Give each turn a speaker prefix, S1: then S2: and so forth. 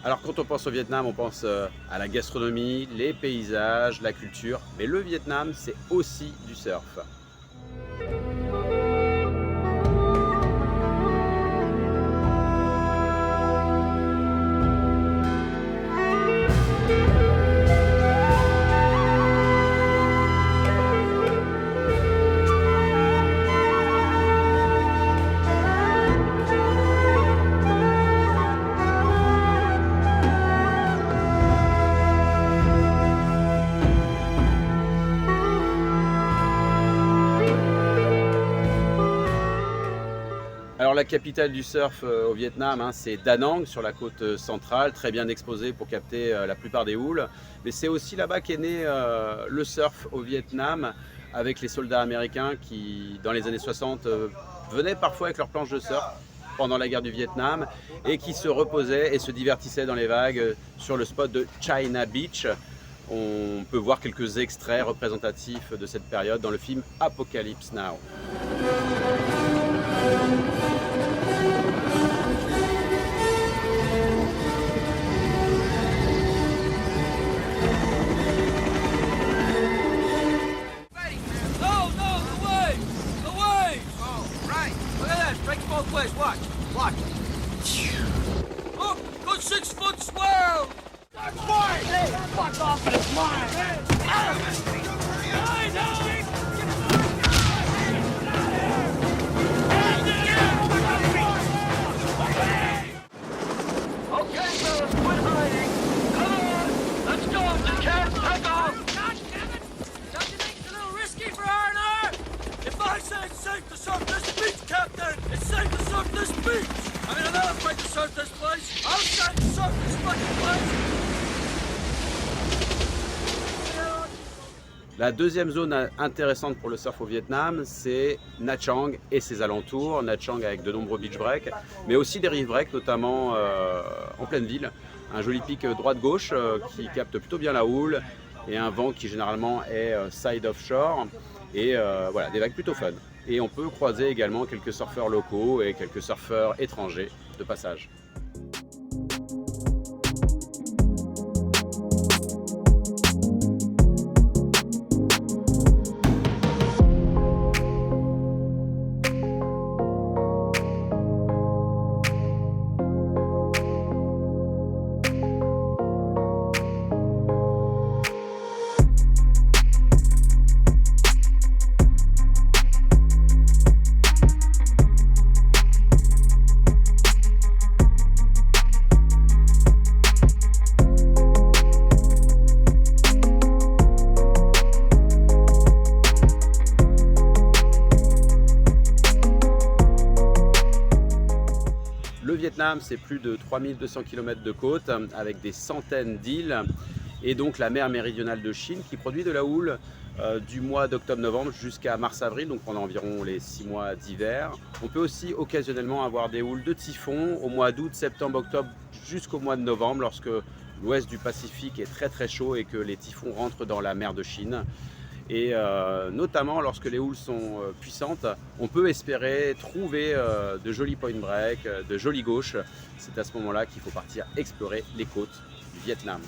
S1: Alors quand on pense au Vietnam, on pense à la gastronomie, les paysages, la culture, mais le Vietnam, c'est aussi du surf. Alors la capitale du surf au Vietnam, hein, c'est Da Nang sur la côte centrale, très bien exposée pour capter la plupart des houles. Mais c'est aussi là-bas qu'est né le surf au Vietnam avec les soldats américains qui, dans les années 60, venaient parfois avec leurs planches de surf pendant la guerre du Vietnam et qui se reposaient et se divertissaient dans les vagues sur le spot de China Beach. On peut voir quelques extraits représentatifs de cette période dans le film Apocalypse Now.
S2: Both ways, watch, watch. Oh, good 6-foot swell! That's mine! Hey, fuck off, it's mine! Hey. Okay, fellas, quit hiding. Come on, let's go, just can't take off. God damn it! Don't you think it's a little risky for R&R? If I say it's safe to surf this beach, Captain, it's safe to surf this beach. I mean, I'm not afraid to surf this place. I'm trying to surf this fucking place.
S1: La deuxième zone intéressante pour le surf au Vietnam, c'est Nha Trang et ses alentours. Nha Trang avec de nombreux beach breaks, mais aussi des reef breaks, notamment en pleine ville. Un joli pic droite-gauche qui capte plutôt bien la houle et un vent qui généralement est side offshore. Et voilà, des vagues plutôt fun. Et on peut croiser également quelques surfeurs locaux et quelques surfeurs étrangers de passage. Le Vietnam, c'est plus de 3200 km de côte avec des centaines d'îles et donc la mer méridionale de Chine qui produit de la houle du mois d'octobre-novembre jusqu'à mars-avril, donc pendant environ les 6 mois d'hiver. On peut aussi occasionnellement avoir des houles de typhon au mois d'août, septembre, octobre jusqu'au mois de novembre lorsque l'ouest du Pacifique est très très chaud et que les typhons rentrent dans la mer de Chine. Et notamment lorsque les houles sont puissantes, on peut espérer trouver de jolis point break, de jolies gauches. C'est à ce moment-là qu'il faut partir explorer les côtes du Vietnam.